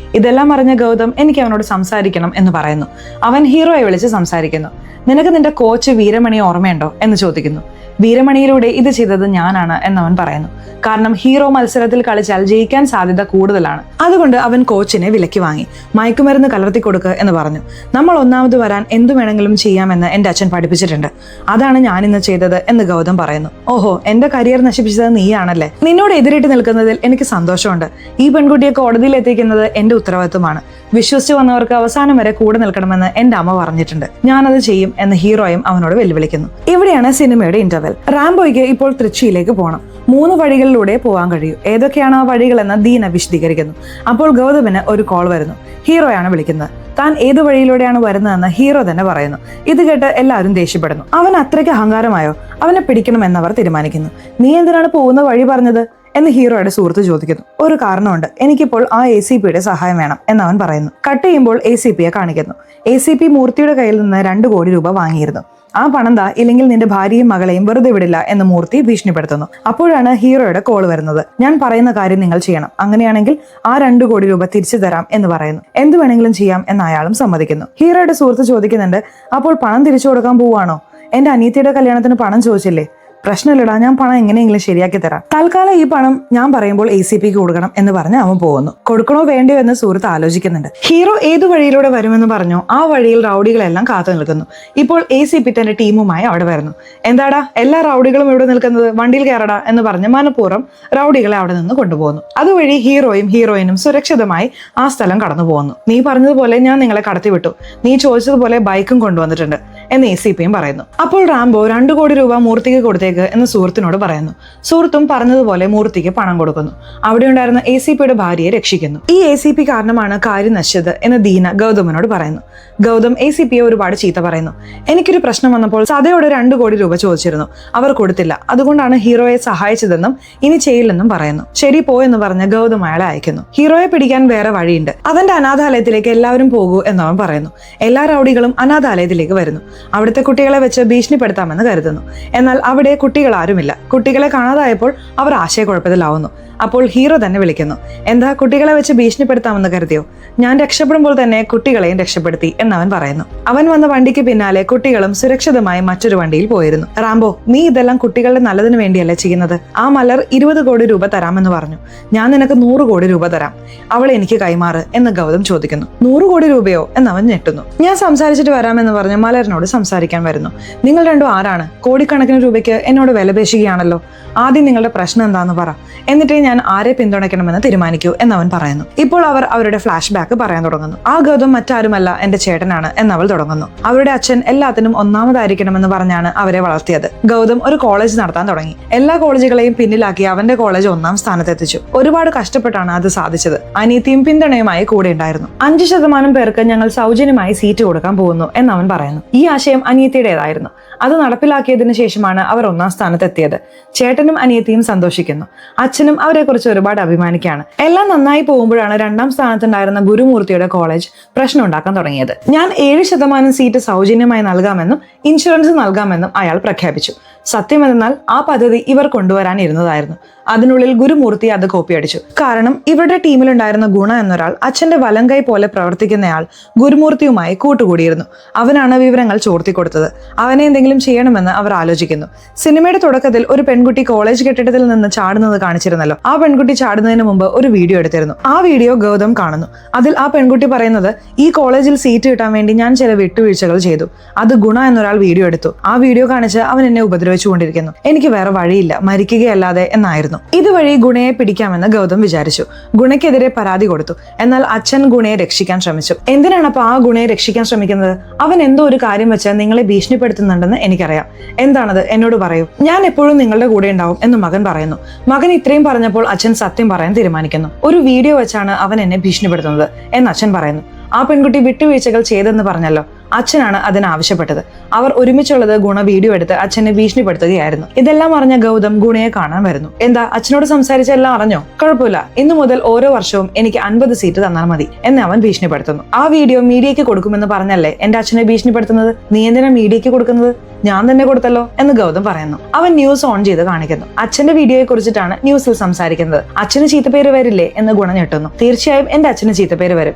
[SPEAKER 1] ഇതെല്ലാം അറിഞ്ഞ ഗൗതം എനിക്ക് അവനോട് സംസാരിക്കണം എന്ന് പറയുന്നു. അവൻ ഹീറോയെ വിളിച്ച് സംസാരിക്കുന്നു. നിനക്ക് നിന്റെ കോച്ച് വീരമണി ഓർമ്മയുണ്ടോ എന്ന് ചോദിക്കുന്നു. വീരമണിയിലൂടെ ഇത് ചെയ്തത് ഞാനാണ് എന്നവൻ പറയുന്നു. കാരണം ഹീറോ മത്സരത്തിൽ കളിച്ചാൽ ജയിക്കാൻ സാധ്യത കൂടുതലാണ്. അതുകൊണ്ട് അവൻ കോച്ചിനെ വിലക്കി വാങ്ങി. മയക്കുമരുന്ന് കലർത്തി കൊടുക്കുക എന്ന് പറഞ്ഞു. നമ്മൾ ഒന്നാമത് വരാൻ എന്തു വേണമെങ്കിലും ചെയ്യാമെന്ന് എന്റെ അച്ഛൻ പഠിപ്പിച്ചിട്ടുണ്ട്. അതാണ് ഞാൻ ഇന്ന് ചെയ്തത് എന്ന് ഗൗതം പറയുന്നു. ഓഹോ, എന്റെ കരിയർ നശിപ്പിച്ചത് നീയാണല്ലേ? നിന്നോട് എതിരിട്ട് നിൽക്കുന്നതിൽ എനിക്ക് സന്തോഷമുണ്ട്. ഈ പെൺകുട്ടിയെ കോടതിയിൽ എത്തിക്കുന്നത് എന്റെ ഉത്തരവാദിത്വമാണ്. വിശ്വസിച്ച് വന്നവർക്ക് അവസാനം വരെ കൂടെ നിൽക്കണമെന്ന് എന്റെ അമ്മ പറഞ്ഞിട്ടുണ്ട്. ഞാനത് ചെയ്യും എന്ന് ഹീറോയും അവനോട് വെല്ലുവിളിക്കുന്നു. ഇവിടെയാണ് സിനിമയുടെ ഇന്റർവെൽ. റാംബോയ്ക്ക് ഇപ്പോൾ തൃച്ചിയിലേക്ക് പോകണം. 3 വഴികളിലൂടെ പോകാൻ കഴിയും. ഏതൊക്കെയാണ് ആ വഴികളെന്ന് ദീന വിശദീകരിക്കുന്നു. അപ്പോൾ ഗൗതമിന് ഒരു കോൾ വരുന്നു. ഹീറോയാണ് വിളിക്കുന്നത്. താൻ ഏത് വഴിയിലൂടെയാണ് വരുന്നതെന്ന് ഹീറോ തന്നെ പറയുന്നു. ഇത് കേട്ട് എല്ലാവരും ദേഷ്യപ്പെടുന്നു. അവൻ അത്രയ്ക്ക് അഹങ്കാരമായോ? അവനെ പിടിക്കണമെന്നവർ തീരുമാനിക്കുന്നു. നീ എന്തിനാണ് പോകുന്ന വഴി പറഞ്ഞത് എന്ന് ഹീറോയുടെ സുഹൃത്ത് ചോദിക്കുന്നു. ഒരു കാരണമുണ്ട്, എനിക്കിപ്പോൾ ആ ACPയുടെ സഹായം വേണം എന്നവൻ പറയുന്നു. കട്ട് ചെയ്യുമ്പോൾ ACPയെ കാണിക്കുന്നു. ACP മൂർത്തിയുടെ കയ്യിൽ നിന്ന് 2 കോടി രൂപ വാങ്ങിയിരുന്നു. ആ പണം താ, ഇല്ലെങ്കിൽ നിന്റെ ഭാര്യയും മകളെയും വെറുതെ വിടില്ല എന്ന് മൂർത്തി ഭീഷണിപ്പെടുത്തുന്നു. അപ്പോഴാണ് ഹീറോയുടെ കോൾ വരുന്നത്. ഞാൻ പറയുന്ന കാര്യം നിങ്ങൾ ചെയ്യണം, അങ്ങനെയാണെങ്കിൽ ആ 2 കോടി രൂപ തിരിച്ചു തരാം എന്ന് പറയുന്നു. എന്ത് വേണമെങ്കിലും ചെയ്യാം എന്ന് അയാളും സമ്മതിക്കുന്നു. ഹീറോയുടെ സുഹൃത്ത് ചോദിക്കുന്നുണ്ട്, അപ്പോൾ പണം തിരിച്ചു കൊടുക്കാൻ പോവാണോ? എന്റെ അനിയത്തിയുടെ കല്യാണത്തിന് പണം ചോദിച്ചില്ലേ? പ്രശ്നമില്ലടാ, ഞാൻ പണം എങ്ങനെയെങ്കിലും ശരിയാക്കി തരാം. തൽക്കാലം ഈ പണം ഞാൻ പറയുമ്പോൾ ACPക്ക് കൊടുക്കണം എന്ന് പറഞ്ഞ് അവൻ പോകുന്നു. കൊടുക്കണോ വേണ്ടയോ എന്ന് സുഹൃത്ത് ആലോചിക്കുന്നുണ്ട്. ഹീറോ ഏതു വഴിയിലൂടെ വരുമെന്ന് പറഞ്ഞോ ആ വഴിയിൽ റൗഡികളെല്ലാം കാത്തു നിൽക്കുന്നു. ഇപ്പോൾ ACP തന്റെ ടീമുമായി അവിടെ വരുന്നു. എന്താടാ എല്ലാ റൗഡികളും ഇവിടെ നിൽക്കുന്നത്, വണ്ടിയിൽ കയറടാ എന്ന് പറഞ്ഞ് മനഃപൂർവ്വം റൗഡികളെ അവിടെ നിന്ന് കൊണ്ടുപോകുന്നു. അതുവഴി ഹീറോയും ഹീറോയിനും സുരക്ഷിതമായി ആ സ്ഥലം കടന്നു പോകുന്നു. നീ പറഞ്ഞതുപോലെ ഞാൻ നിങ്ങളെ കടത്തിവിട്ടു, നീ ചോദിച്ചതുപോലെ ബൈക്കും കൊണ്ടുവന്നിട്ടുണ്ട് എന്ന് ACPയും പറയുന്നു. അപ്പോൾ റാംബോ 2 കോടി രൂപ മൂർത്തിക്ക് കൊടുത്തേക്ക് എന്ന് സുഹൃത്തിനോട് പറയുന്നു. സുഹൃത്തും പറഞ്ഞതുപോലെ മൂർത്തിക്ക് പണം കൊടുക്കുന്നു. അവിടെ ഉണ്ടായിരുന്ന ACPയുടെ ഭാര്യയെ രക്ഷിക്കുന്നു. ഈ ACP കാരണമാണ് കാര്യം നശിച്ചത് എന്ന് ദീന ഗൗതമിനോട് പറയുന്നു. ഗൗതം ACPയെ ഒരുപാട് ചീത്ത പറയുന്നു. എനിക്കൊരു പ്രശ്നം വന്നപ്പോൾ സദയോട് 2 കോടി രൂപ ചോദിച്ചിരുന്നു, അവർ കൊടുത്തില്ല. അതുകൊണ്ടാണ് ഹീറോയെ സഹായിച്ചതെന്നും ഇനി ചെയ്യില്ലെന്നും പറയുന്നു. ശരി പോ എന്ന് പറഞ്ഞ് ഗൗതം അയാളെ അയക്കുന്നു. ഹീറോയെ പിടിക്കാൻ വേറെ വഴിയുണ്ട്, അവന്റെ അനാഥാലയത്തിലേക്ക് എല്ലാവരും പോകൂ എന്നവൻ പറയുന്നു. എല്ലാ റൗഡികളും അനാഥാലയത്തിലേക്ക് വരുന്നു. അവിടുത്തെ കുട്ടികളെ വെച്ച് ഭീഷണിപ്പെടുത്താമെന്ന് കരുതുന്നു. എന്നാൽ അവിടെ കുട്ടികൾ ആരുമില്ല. കുട്ടികളെ കാണാതായപ്പോൾ അവർ ആശയക്കുഴപ്പത്തിലാവുന്നു. അപ്പോൾ ഹീറോ തന്നെ വിളിക്കുന്നു. എന്താ, കുട്ടികളെ വെച്ച് ഭീഷണിപ്പെടുത്താമെന്ന് കരുതിയോ? ഞാൻ രക്ഷപ്പെടുമ്പോൾ തന്നെ കുട്ടികളെയും രക്ഷപ്പെടുത്തി എന്നവൻ പറയുന്നു. അവൻ വന്ന വണ്ടിക്ക് പിന്നാലെ കുട്ടികളും സുരക്ഷിതമായി മറ്റൊരു വണ്ടിയിൽ പോയിരുന്നു. റാംബോ, നീ ഇതെല്ലാം കുട്ടികളുടെ നല്ലതിന് വേണ്ടിയല്ലേ ചെയ്യുന്നത്? ആ മലർ 20 കോടി രൂപ തരാമെന്ന് പറഞ്ഞു. ഞാൻ നിനക്ക് 100 കോടി രൂപ തരാം, അവളെ എനിക്ക് കൈമാറ് എന്ന് ഗൗതം ചോദിക്കുന്നു. 100 കോടി രൂപയോ എന്നവൻ ഞെട്ടുന്നു. ഞാൻ സംസാരിച്ചിട്ട് വരാമെന്ന് പറഞ്ഞ് മലറിനോട് സംസാരിക്കാൻ വരുന്നു. നിങ്ങൾ രണ്ടും ആരാണ്? കോടിക്കണക്കിന് രൂപയ്ക്ക് എന്നോട് വില പേശുകയാണല്ലോ. ആദ്യം നിങ്ങളുടെ പ്രശ്നം എന്താന്ന് പറ, എന്നിട്ടേ ഞാൻ ആരെ പിന്തുണയ്ക്കണമെന്ന് തീരുമാനിക്കൂ എന്നവൻ പറയുന്നു. ഇപ്പോൾ അവർ അവരുടെ ഫ്ലാഷ് ബാക്ക് പറയാൻ തുടങ്ങുന്നു. ആ ഗൗതം മറ്റാരുമല്ല, എന്റെ ചേട്ടനാണ് എന്നവൾ തുടങ്ങുന്നു. അവരുടെ അച്ഛൻ എല്ലാത്തിനും ഒന്നാമതായിരിക്കണമെന്ന് പറഞ്ഞാണ് അവരെ വളർത്തിയത്. ഗൗതം ഒരു കോളേജ് നടത്താൻ തുടങ്ങി. എല്ലാ കോളേജുകളെയും പിന്നിലാക്കി അവന്റെ കോളേജ് 1ാം സ്ഥാനത്തെത്തിച്ചു. ഒരുപാട് കഷ്ടപ്പെട്ടാണ് അത് സാധിച്ചത്. അനിയത്തിയും പിന്തുണയുമായി കൂടെ ഉണ്ടായിരുന്നു. 5% പേർക്ക് ഞങ്ങൾ സൗജന്യമായി സീറ്റ് കൊടുക്കാൻ പോകുന്നു എന്നവൻ പറയുന്നു. ഈ ആശയം അനിയത്തിയുടേതായിരുന്നു. അത് നടപ്പിലാക്കിയതിനു ശേഷമാണ് അവർ 1ാം സ്ഥാനത്തെത്തിയത്. ചേട്ടനും അനിയത്തിയും സന്തോഷിക്കുന്നു. അച്ഛനും അവരെ കുറിച്ച് ഒരുപാട് അഭിമാനിക്കുകയാണ്. എല്ലാം നന്നായി പോകുമ്പോഴാണ് 2ാം സ്ഥാനത്തുണ്ടായിരുന്ന ഗുരുമൂർത്തിയുടെ കോളേജ് പ്രശ്നം ഉണ്ടാക്കാൻ തുടങ്ങിയത്. ഞാൻ 7% സീറ്റ് സൗജന്യമായി നൽകാമെന്നും ഇൻഷുറൻസ് നൽകാമെന്നും അയാൾ പ്രഖ്യാപിച്ചു. സത്യമെന്നാൽ ആ പദ്ധതി ഇവർ കൊണ്ടുവരാനിരുന്നതായിരുന്നു. അതിനുള്ളിൽ ഗുരുമൂർത്തി അത് കോപ്പിയടിച്ചു. കാരണം ഇവരുടെ ടീമിലുണ്ടായിരുന്ന ഗുണ എന്നൊരാൾ, അച്ഛന്റെ വലങ്കൈ പോലെ പ്രവർത്തിക്കുന്നയാൾ, ഗുരുമൂർത്തിയുമായി കൂട്ടുകൂടിയിരുന്നു. അവനാണ് വിവരങ്ങൾ ചോർത്തിക്കൊടുത്തത്. അവനെ എന്തെങ്കിലും ചെയ്യണമെന്ന് അവർ ആലോചിക്കുന്നു. സിനിമയുടെ തുടക്കത്തിൽ ഒരു പെൺകുട്ടി കോളേജ് കെട്ടിടത്തിൽ നിന്ന് ചാടുന്നത് കാണിച്ചിരുന്നല്ലോ. ആ പെൺകുട്ടി ചാടുന്നതിന് മുമ്പ് ഒരു വീഡിയോ എടുത്തിരുന്നു. ആ വീഡിയോ ഗൗതം കാണുന്നു. അതിൽ ആ പെൺകുട്ടി പറയുന്നത്, ഈ കോളേജിൽ സീറ്റ് കിട്ടാൻ വേണ്ടി ഞാൻ ചില വിട്ടുവീഴ്ചകൾ ചെയ്തു. അത് ഗുണ എന്നൊരാൾ വീഡിയോ എടുത്തു. ആ വീഡിയോ കാണിച്ച് അവൻ എന്നെ ഉപദ്രവിച്ചുകൊണ്ടിരിക്കുന്നു. എനിക്ക് വേറെ വഴിയില്ല, മരിക്കുകയല്ലാതെ എന്നായിരുന്നു. ഇതുവഴി ഗുണയെ പിടിക്കാമെന്ന് ഗൗതം വിചാരിച്ചു. ഗുണയ്ക്കെതിരെ പരാതി കൊടുത്തു. എന്നാൽ അച്ഛൻ ഗുണയെ രക്ഷിക്കാൻ ശ്രമിച്ചു. എന്തിനാണ് അപ്പൊ ആ ഗുണയെ രക്ഷിക്കാൻ ശ്രമിക്കുന്നത്? അവൻ എന്തോ ഒരു കാര്യം വെച്ച് നിങ്ങളെ ഭീഷണിപ്പെടുത്തുന്നുണ്ടെന്ന് എനിക്കറിയാം. എന്താണത്? എന്നോട് പറയൂ. ഞാൻ എപ്പോഴും നിങ്ങളുടെ കൂടെ ഉണ്ടാവും എന്ന് മകൻ പറയുന്നു. മകൻ ഇത്രയും പറഞ്ഞപ്പോൾ അച്ഛൻ സത്യം പറയാൻ തീരുമാനിക്കുന്നു. ഒരു വീഡിയോ വെച്ചാണ് അവൻ എന്നെ ഭീഷണിപ്പെടുത്തുന്നത് എന്ന് അച്ഛൻ പറയുന്നു. ആ പെൺകുട്ടി വിട്ടുവീഴ്ചകൾ ചെയ്തെന്ന് പറഞ്ഞല്ലോ. അച്ഛനാണ് അതിനാവശ്യപ്പെട്ടത്. അവർ ഒരുമിച്ചുള്ളത് ഗുണ വീഡിയോ എടുത്ത് അച്ഛനെ ഭീഷണിപ്പെടുത്തുകയായിരുന്നു. ഇതെല്ലാം അറിഞ്ഞ ഗൗതം ഗുണയെ കാണാൻ വരുന്നു. എന്താ, അച്ഛനോട് സംസാരിച്ച എല്ലാം അറിഞ്ഞോ? കുഴപ്പമില്ല, ഇന്നു മുതൽ ഓരോ വർഷവും എനിക്ക് 50 സീറ്റ് തന്നാൽ മതി എന്ന് അവൻ ഭീഷണിപ്പെടുത്തുന്നു. ആ വീഡിയോ മീഡിയയ്ക്ക് കൊടുക്കുമെന്ന് പറഞ്ഞല്ലേ എന്റെ അച്ഛനെ ഭീഷണിപ്പെടുത്തുന്നത്? നീ എന്തിനാ മീഡിയയ്ക്ക് കൊടുക്കുന്നത്? ഞാൻ തന്നെ കൊടുത്തല്ലോ എന്ന് ഗൗതം പറയുന്നു. അവൻ ന്യൂസ് ഓൺ ചെയ്ത് കാണിക്കുന്നു. അച്ഛന്റെ വീഡിയോയെ കുറിച്ചിട്ടാണ് ന്യൂസിൽ സംസാരിക്കുന്നത്. അച്ഛന് ചീത്തപ്പേര് വരില്ലേ എന്ന് ഗുണ ഞെട്ടുന്നു. തീർച്ചയായും എന്റെ അച്ഛന് ചീത്തപ്പേര് വരും,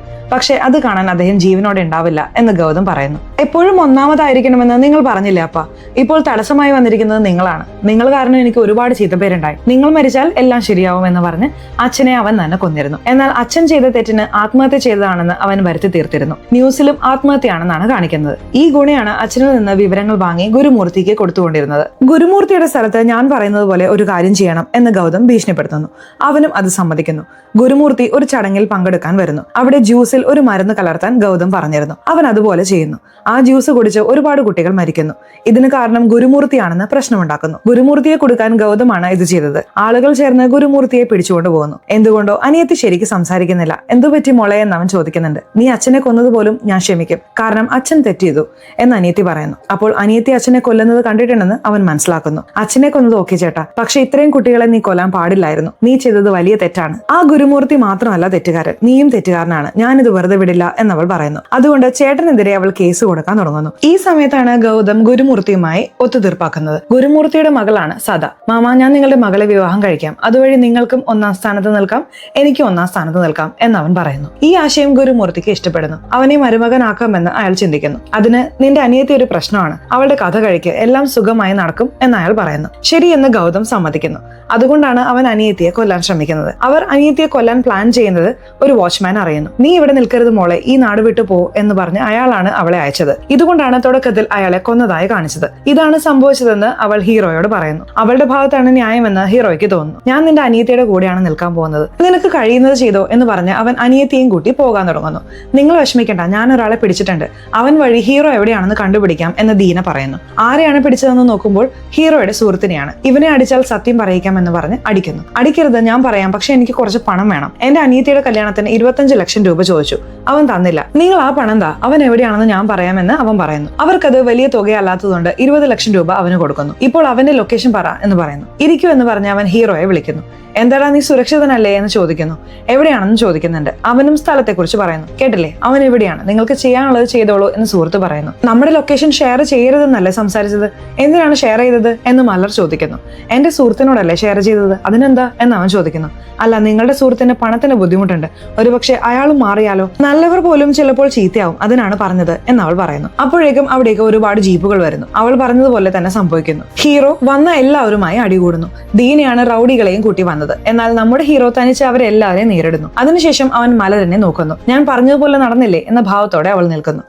[SPEAKER 1] പക്ഷെ അത് കാണാൻ അദ്ദേഹം ജീവനോടെ ഉണ്ടാവില്ല എന്ന് ഗൗതം പറയുന്നു. എപ്പോഴും ഒന്നാമതായിരിക്കണമെന്ന് നിങ്ങൾ പറഞ്ഞില്ലേ അപ്പ? ഇപ്പോൾ തടസ്സമായി വന്നിരിക്കുന്നത് നിങ്ങളാണ്. നിങ്ങൾ കാരണം എനിക്ക് ഒരുപാട് ചീത്തപ്പേരുണ്ടായി. നിങ്ങൾ മരിച്ചാൽ എല്ലാം ശരിയാവും എന്ന് പറഞ്ഞ് അച്ഛനെ അവൻ തന്നെ കൊന്നിരുന്നു. എന്നാൽ അച്ഛൻ ചെയ്ത തെറ്റിന് ആത്മഹത്യ ചെയ്തതാണെന്ന് അവൻ വരുത്തി തീർത്തിരുന്നു. ന്യൂസിലും ആത്മഹത്യയാണെന്നാണ് കാണിക്കുന്നത്. ഈ ഗുണയാണ് അച്ഛനിൽ നിന്ന് വിവരങ്ങൾ വാങ്ങി ഗുരുമൂർത്തിക്ക് കൊടുത്തുകൊണ്ടിരുന്നത്. ഗുരുമൂർത്തിയുടെ സ്ഥലത്ത് ഞാൻ പറയുന്നത് പോലെ ഒരു കാര്യം ചെയ്യണം എന്ന് ഗൗതം ഭീഷണിപ്പെടുത്തുന്നു. അവനും അത് സമ്മതിക്കുന്നു. ഗുരുമൂർത്തി ഒരു ചടങ്ങിൽ പങ്കെടുക്കാൻ വരുന്നു. അവിടെ ജ്യൂസിൽ ഒരു മരുന്ന് കലർത്താൻ ഗൗതം പറഞ്ഞിരുന്നു. അവൻ അതുപോലെ ചെയ്യുന്നു. ആ ജ്യൂസ് കുടിച്ച് ഒരുപാട് കുട്ടികൾ മരിക്കുന്നു. ഇതിന് കാരണം ഗുരുമൂർത്തിയാണെന്ന് പ്രശ്നമുണ്ടാക്കുന്നു. ഗുരുമൂർത്തിയെ കൊടുക്കാൻ ഗൗതമാണ് ഇത് ചെയ്തത്. ആളുകൾ ചേർന്ന് ഗുരുമൂർത്തിയെ പിടിച്ചുകൊണ്ട് പോകുന്നു. എന്തുകൊണ്ടോ അനിയത്തി ശരിക്ക് സംസാരിക്കുന്നില്ല. എന്തു പറ്റി മോളെ എന്ന് അവൻ ചോദിക്കുന്നുണ്ട്. നീ അച്ഛനെ കൊന്നതുപോലും ഞാൻ ക്ഷമിക്കും, കാരണം അച്ഛൻ തെറ്റ് ചെയ്തു എന്ന് അനിയത്തി പറയുന്നു. അപ്പോൾ അനിയത്തി അച്ഛനെ കൊല്ലുന്നത് കണ്ടിട്ടുണ്ടെന്ന് അവൻ മനസ്സിലാക്കുന്നു. അച്ഛനെ കൊന്നത് ഓക്കെ ചേട്ടാ, പക്ഷെ ഇത്രയും കുട്ടികളെ നീ കൊല്ലാൻ പാടില്ലായിരുന്നു. നീ ചെയ്തത് വലിയ തെറ്റാണ്. ആ ഗുരുമൂർത്തി മാത്രമല്ല തെറ്റുകാരൻ, നീയും തെറ്റുകാരനാണ്. ഞാനിത് വെറുതെ വിടില്ല എന്നവൾ പറയുന്നു. അതുകൊണ്ട് ചേട്ടനെതിരെ അവൾ കേസ് കൊടുക്കാൻ തുടങ്ങുന്നു. ഈ സമയത്താണ് ഗൗതം ഗുരുമൂർത്തിയുമായി ഒത്തുതീർപ്പാക്കുന്നത്. ഗുരുമൂർത്തിയുടെ മകളാണ് സദ. മാമ, ഞാൻ നിങ്ങളുടെ മകളെ വിവാഹം കഴിക്കാം. അതുവഴി നിങ്ങൾക്കും 1ാം സ്ഥാനത്ത് നിൽക്കാം, എനിക്ക് 1ാം സ്ഥാനത്ത് നിൽക്കാം എന്നവൻ പറയുന്നു. ഈ ആശയം ഗുരുമൂർത്തിക്ക് ഇഷ്ടപ്പെടുന്നു. അവനെ മരുമകനാക്കാമെന്ന് അയാൾ ചിന്തിക്കുന്നു. അതിന് നിന്റെ അനിയത്തി ഒരു പ്രശ്നമാണ്, അവളുടെ കഥ കഴിക്ക്, എല്ലാം സുഖമായി നടക്കും എന്ന് അയാൾ പറയുന്നു. ശരിയെന്ന് ഗൗതം സമ്മതിക്കുന്നു. അതുകൊണ്ടാണ് അവൻ അനിയത്തിയെ കൊല്ലാൻ ശ്രമിക്കുന്നത്. അവർ അനിയത്തിയെ കൊല്ലാൻ പ്ലാൻ ചെയ്യുന്നത് ഒരു വാച്ച്മാൻ അറിയുന്നു. നീ ഇവിടെ നിൽക്കരുത് മോളെ, ഈ നാട് വിട്ടു പോ എന്ന് പറഞ്ഞ് അയാളാണ് അവളെ അയച്ചത്. ഇതുകൊണ്ടാണ് തുടക്കത്തിൽ അയാളെ കൊന്നതായി കാണിച്ചത്. ഇതാണ് സംഭവിച്ചതെന്ന് അവൾ ഹീറോയോട് പറയുന്നു. അവളുടെ ഭാഗത്താണ് ന്യായമെന്ന് ഹീറോയ്ക്ക് തോന്നുന്നു. ഞാൻ നിന്റെ അനിയത്തിയുടെ കൂടെയാണ് നിൽക്കാൻ പോകുന്നത്, നിനക്ക് കഴിയുന്നത് ചെയ്തോ എന്ന് പറഞ്ഞ് അവൻ അനിയത്തിയും കൂട്ടി പോകാൻ തുടങ്ങുന്നു. നിങ്ങൾ വിഷമിക്കണ്ട, ഞാൻ ഒരാളെ പിടിച്ചിട്ടുണ്ട്. അവൻ വഴി ഹീറോ എവിടെയാണെന്ന് കണ്ടുപിടിക്കാം എന്ന് ദീന പറയുന്നു. ആരെയാണ് പിടിച്ചതെന്ന് നോക്കുമ്പോൾ ഹീറോയുടെ സുഹൃത്തിനെയാണ്. ഇവനെ അടിച്ചാൽ സത്യം പറയിക്കാം എന്ന് പറഞ്ഞ് അടിക്കുന്നു. അടിക്കരുത്, ഞാൻ പറയാം, പക്ഷെ എനിക്ക് കുറച്ച് പണം വേണം. എന്റെ അനിയത്തിയുടെ കല്യാണത്തിന് 25 ലക്ഷം രൂപ ചോദിച്ചു, അവൻ തന്നില്ല. നിങ്ങൾ ആ പണം താ, അവൻ എവിടെയാണെന്ന് ഞാൻ പറയാമെന്ന് അവൻ പറയുന്നു. അവർക്കത് വലിയ തുകയല്ലാത്തതുകൊണ്ട് 20 ലക്ഷം രൂപ അവന് കൊടുക്കുന്നു. ഇപ്പോൾ അവന്റെ ലൊക്കേഷൻ പറ എന്ന് പറയുന്നു. ഇരിക്കൂ എന്ന് പറഞ്ഞ് അവൻ ഹീറോയെ വിളിക്കുന്നു. എന്താടാ നീ സുരക്ഷിതനല്ലേ എന്ന് ചോദിക്കുന്നു. എവിടെയാണെന്ന് ചോദിക്കുന്നുണ്ട്. അവനും സ്ഥലത്തെക്കുറിച്ച് പറയുന്നു. കേട്ടില്ലേ, അവൻ എവിടെയാണ്, നിങ്ങൾക്ക് ചെയ്യാനുള്ളത് ചെയ്തോളൂ എന്ന് സുഹൃത്ത് പറയുന്നു. നമ്മുടെ ലൊക്കേഷൻ ഷെയർ ചെയ്യരുതെന്നല്ലേ സംസാരിച്ചത്, എന്തിനാണ് ഷെയർ ചെയ്തത് എന്ന് മലർ ചോദിക്കുന്നു. എന്റെ സുഹൃത്തിനോടല്ലേ ഷെയർ ചെയ്തത്, അതിനെന്താ എന്ന് അവൻ ചോദിക്കുന്നു. അല്ല, നിങ്ങളുടെ സുഹൃത്തിന് പണത്തിന് ബുദ്ധിമുട്ടുണ്ട്, ഒരുപക്ഷെ അയാളും മാറിയാലോ, നല്ലവർ പോലും ചിലപ്പോൾ ചീത്തയാവും, അതിനാണ് പറഞ്ഞത് എന്ന് അവൾ പറയുന്നു. അപ്പോഴേക്കും അവിടേക്ക് ഒരുപാട് ജീപ്പുകൾ വരുന്നു. അവൾ പറഞ്ഞതുപോലെ തന്നെ സംഭവിക്കുന്നു. ഹീറോ വന്ന എല്ലാവരുമായി അടികൂടുന്നു. ദീനയാണ് റൗഡികളെയും കൂട്ടി വന്നത്. എന്നാൽ നമ്മുടെ ഹീറോ തനിച്ച് അവരെല്ലാവരെയും നേരിടുന്നു. അതിനുശേഷം അവൻ മലരിനെ നോക്കുന്നു. ഞാൻ പറഞ്ഞതുപോലെ നടന്നില്ലേ എന്ന ഭാവത്തോടെ അവൾ നിൽക്കുന്നു.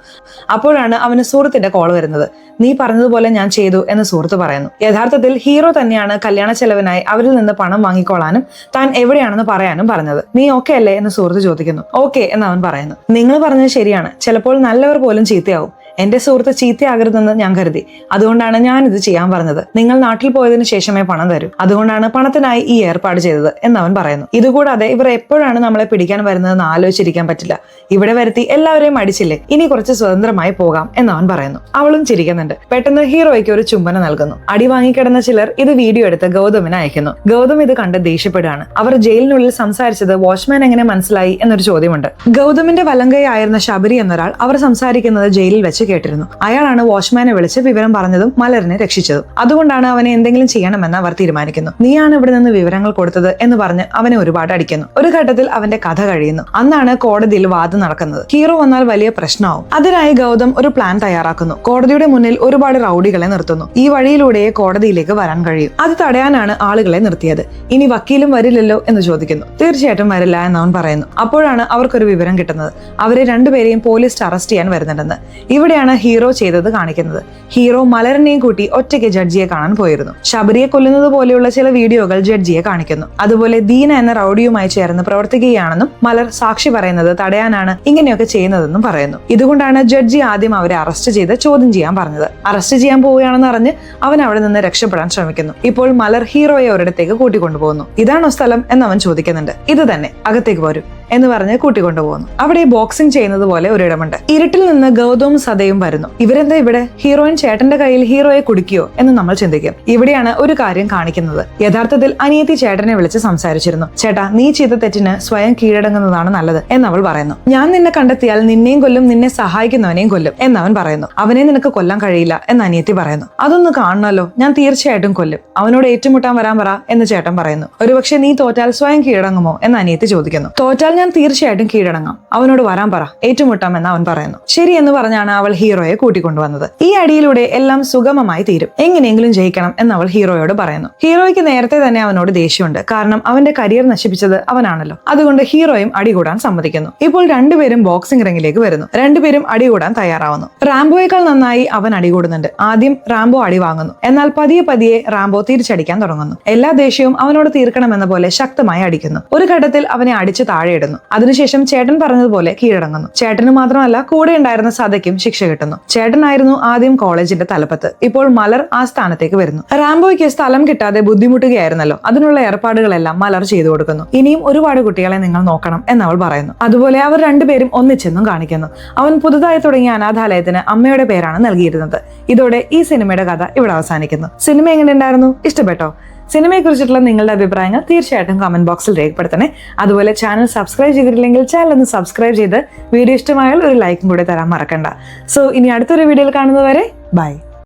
[SPEAKER 1] അപ്പോഴാണ് അവന് സുഹൃത്തിന്റെ കോൾ വരുന്നത്. നീ പറഞ്ഞതുപോലെ ഞാൻ ചെയ്തു എന്ന് സുഹൃത്ത് പറയുന്നു. യഥാർത്ഥത്തിൽ ഹീറോ തന്നെയാണ് കല്യാണ ചെലവിനായി അവരിൽ നിന്ന് പണം വാങ്ങിക്കോളാനും താൻ എവിടെയാണെന്ന് പറയാനും പറഞ്ഞത്. നീ ഓക്കെ അല്ലേ എന്ന് സുഹൃത്ത് ചോദിക്കുന്നു. ഓക്കെ എന്ന് അവൻ പറയുന്നു. നിങ്ങൾ പറഞ്ഞത് ശരിയാണ്, ചിലപ്പോൾ നല്ലവർ പോലും ചീത്തയാവും. എന്റെ സുഹൃത്ത് ചീത്തയാകരുതെന്ന് ഞാൻ കരുതി, അതുകൊണ്ടാണ് ഞാൻ ഇത് ചെയ്യാൻ പറഞ്ഞത്. നിങ്ങൾ നാട്ടിൽ പോയതിനു ശേഷമേ പണം തരൂ, അതുകൊണ്ടാണ് പണത്തിനായി ഈ ഏർപ്പാട് ചെയ്തത് എന്നവൻ പറയുന്നു. ഇതുകൂടാതെ ഇവർ എപ്പോഴാണ് നമ്മളെ പിടിക്കാൻ വരുന്നതെന്ന് ആലോചിച്ചിരിക്കാൻ പറ്റില്ല. ഇവിടെ വരുത്തി എല്ലാവരെയും അടിച്ചില്ലേ, ഇനി കുറച്ച് സ്വതന്ത്രമായി പോകാം എന്നവൻ പറയുന്നു. അവളും ചിരിക്കുന്നുണ്ട്. പെട്ടെന്ന് ഹീറോയ്ക്ക് ഒരു ചുംബനം നൽകുന്നു. അടി വാങ്ങിക്കിടന്ന ചിലർ ഇത് വീഡിയോ എടുത്ത് ഗൗതമിന് അയക്കുന്നു. ഗൗതം ഇത് കണ്ട് ദേഷ്യപ്പെടുകയാണ്. അവർ ജയിലിനുള്ളിൽ സംസാരിച്ചത് വാച്ച്മാൻ എങ്ങനെ മനസ്സിലായി എന്നൊരു ചോദ്യമുണ്ട്. ഗൗതമിന്റെ വലങ്കൈ ആയിരുന്ന ശബരി എന്നൊരാൾ അവർ സംസാരിക്കുന്നത് ജയിലിൽ വെച്ച് കേട്ടിരുന്നു. അയാളാണ് വാച്ച്മാനെ വിളിച്ച് വിവരം പറഞ്ഞതും മലറിനെ രക്ഷിച്ചതും. അതുകൊണ്ടാണ് അവനെ എന്തെങ്കിലും ചെയ്യണമെന്ന് അവർ തീരുമാനിക്കുന്നു. നീയാണ് ഇവിടെ നിന്ന് വിവരങ്ങൾ കൊടുത്തത് എന്ന് പറഞ്ഞ് അവനെ ഒരുപാട് അടിക്കുന്നു. ഒരു ഘട്ടത്തിൽ അവന്റെ കഥ കഴിയുന്നു. അന്നാണ് കോടതിയിൽ വാദം നടക്കുന്നത്. ഹീറോ വന്നാൽ വലിയ പ്രശ്നമാവും. അതിനായി ഗൗതം ഒരു പ്ലാൻ തയ്യാറാക്കുന്നു. കോടതിയുടെ മുന്നിൽ ഒരുപാട് റൗഡികളെ നിർത്തുന്നു. ഈ വഴിയിലൂടെ കോടതിയിലേക്ക് വരാൻ കഴിയും. അത് തടയാനാണ് ആളുകളെ നിർത്തിയത്. ഇനി വക്കീലും വരില്ലല്ലോ എന്ന് ചോദിക്കുന്നു. തീർച്ചയായിട്ടും വരില്ല എന്ന് അവൻ പറയുന്നു. അപ്പോഴാണ് അവർക്കൊരു വിവരം കിട്ടുന്നത്. അവരെ രണ്ടുപേരെയും പോലീസ് അറസ്റ്റ് ചെയ്യാൻ വരുന്നുണ്ടെന്ന്. ഇവിടെയാണ് ഹീറോ ചെയ്തത് കാണിക്കുന്നത്. ഹീറോ മലറിനെയും കൂട്ടി ഒറ്റയ്ക്ക് ജഡ്ജിയെ കാണാൻ പോയിരുന്നു. ശബരിയെ കൊല്ലുന്നത് പോലെയുള്ള ചില വീഡിയോകൾ ജഡ്ജിയെ കാണിക്കുന്നു. അതുപോലെ ദീന എന്ന റൗഡിയുമായി ചേർന്ന് പ്രവർത്തിക്കുകയാണെന്നും മലർ സാക്ഷി പറയുന്നത് തടയാനാണ് ഇങ്ങനെയൊക്കെ ചെയ്യുന്നതെന്നും പറയുന്നു. ഇതുകൊണ്ടാണ് ജഡ്ജി ആദ്യം അവരെ അറസ്റ്റ് ചെയ്ത് ചോദ്യം ചെയ്യാൻ പറഞ്ഞത്. അറസ്റ്റ് ചെയ്യാൻ പോവുകയാണെന്ന് അറിഞ്ഞ് അവൻ അവിടെ നിന്ന് രക്ഷപ്പെടാൻ ശ്രമിക്കുന്നു. ഇപ്പോൾ മലർ ഹീറോയെ ഒരിടത്തേക്ക് കൂട്ടിക്കൊണ്ടുപോകുന്നു. ഇതാണോ സ്ഥലം എന്ന് അവൻ ചോദിക്കുന്നുണ്ട്. ഇത് തന്നെ, അകത്തേക്ക് പോരും എന്ന് പറഞ്ഞ് കൂട്ടിക്കൊണ്ടുപോകുന്നു. അവിടെ ബോക്സിംഗ് ചെയ്യുന്നത് പോലെ ഒരിടമുണ്ട്. ഇരുട്ടിൽ നിന്ന് ഗൗതവും സദയും വരുന്നു. ഇവരെന്താ ഇവിടെ? ഹീറോയിൻ ചേട്ടന്റെ കയ്യിൽ ഹീറോയെ കുടിക്കുകയോ എന്ന് നമ്മൾ ചിന്തിക്കും. ഇവിടെയാണ് ഒരു കാര്യം കാണിക്കുന്നത്. യഥാർത്ഥത്തിൽ അനിയത്തി ചേട്ടനെ വിളിച്ച് സംസാരിച്ചിരുന്നു. ചേട്ടാ, നീ ചെയ്ത തെറ്റിന് സ്വയം കീഴടങ്ങുന്നതാണ് നല്ലത് എന്നവൾ പറയുന്നു. ഞാൻ നിന്നെ കണ്ടെത്തിയാൽ നിന്നെയും കൊല്ലും, നിന്നെ സഹായിക്കുന്നവനെയും കൊല്ലും എന്നവൻ പറയുന്നു. അവനെ നിനക്ക് കൊല്ലാൻ കഴിയില്ല എന്ന് അനിയത്തി പറയുന്നു. അതൊന്ന് കാണണമല്ലോ, ഞാൻ തീർച്ചയായിട്ടും കൊല്ലും, അവനോട് ഏറ്റുമുട്ടാൻ വരാൻ പറ എന്ന് ചേട്ടൻ പറയുന്നു. ഒരുപക്ഷെ നീ തോറ്റാൽ സ്വയം കീഴടങ്ങുമോ എന്ന് അനിയത്തി ചോദിക്കുന്നു. തോറ്റാൽ ഞാൻ തീർച്ചയായിട്ടും കീഴടങ്ങാം, അവനോട് വരാൻ പറ, ഏറ്റുമുട്ടാം എന്ന് അവൻ പറയുന്നു. ശരി എന്ന് പറഞ്ഞാണ് അവൾ ഹീറോയെ കൂട്ടിക്കൊണ്ടുവന്നത്. ഈ അടിയിലൂടെ എല്ലാം സുഗമമായി തീരും, എങ്ങനെയെങ്കിലും ജയിക്കണം എന്ന് അവൾ ഹീറോയോട് പറയുന്നു. ഹീറോയ്ക്ക് നേരത്തെ തന്നെ അവനോട് ദേഷ്യമുണ്ട്, കാരണം അവന്റെ കരിയർ നശിപ്പിച്ചത് അവനാണല്ലോ. അതുകൊണ്ട് ഹീറോയും അടികൂടാൻ സമ്മതിക്കുന്നു. ഇപ്പോൾ രണ്ടുപേരും ബോക്സിംഗ് റിംഗിലേക്ക് വരുന്നു. രണ്ടുപേരും അടികൂടാൻ തയ്യാറാവുന്നു. റാംബോയേക്കാൾ നന്നായി അവൻ അടികൂടുന്നുണ്ട്. ആദ്യം റാംബോ അടി വാങ്ങുന്നു. എന്നാൽ പതിയെ പതിയെ റാംബോ തിരിച്ചടിക്കാൻ തുടങ്ങുന്നു. എല്ലാ ദേഷ്യവും അവനോട് തീർക്കണമെന്ന പോലെ ശക്തമായി അടിക്കുന്നു. ഒരു ഘട്ടത്തിൽ അവനെ അടിച്ച് താഴെയിടുന്നു. അതിനുശേഷം ചേട്ടൻ പറഞ്ഞതുപോലെ കീഴടങ്ങുന്നു. ചേട്ടന് മാത്രമല്ല കൂടെ ഉണ്ടായിരുന്ന സദയ്ക്കും ശിക്ഷ കിട്ടുന്നു. ചേട്ടനായിരുന്നു ആദ്യം കോളേജിന്റെ തലപ്പത്ത്. ഇപ്പോൾ മലർ ആ സ്ഥാനത്തേക്ക് വരുന്നു. റാംബോയ്ക്ക് സ്ഥലം കിട്ടാതെ ബുദ്ധിമുട്ടുകയായിരുന്നല്ലോ, അതിനുള്ള ഏർപ്പാടുകളെല്ലാം മലർ ചെയ്തു കൊടുക്കുന്നു. ഇനിയും ഒരുപാട് കുട്ടികളെ നിങ്ങൾ നോക്കണം എന്നവൾ പറയുന്നു. അതുപോലെ അവർ രണ്ടുപേരും ഒന്നിച്ചെന്നും കാണിക്കുന്നു. അവൻ പുതുതായി തുടങ്ങിയ അനാഥാലയത്തിന് അമ്മയുടെ പേരാണ് നൽകിയിരുന്നത്. ഇതോടെ ഈ സിനിമയുടെ കഥ ഇവിടെ അവസാനിക്കുന്നു. സിനിമ എങ്ങനെയുണ്ടായിരുന്നു? ഇഷ്ടപ്പെട്ടോ? സിനിമയെ കുറിച്ചിട്ടുള്ള നിങ്ങളുടെ അഭിപ്രായങ്ങൾ തീർച്ചയായിട്ടും കമന്റ് ബോക്സിൽ രേഖപ്പെടുത്തണേ. അതുപോലെ ചാനൽ സബ്സ്ക്രൈബ് ചെയ്തിട്ടില്ലെങ്കിൽ ചാനൽ ഒന്ന് സബ്സ്ക്രൈബ് ചെയ്ത് വീഡിയോ ഇഷ്ടമായാൽ ഒരു ലൈക്കും കൂടെ തരാൻ മറക്കണ്ട. സോ ഇനി അടുത്തൊരു വീഡിയോയിൽ കാണുന്നതുവരെ ബൈ.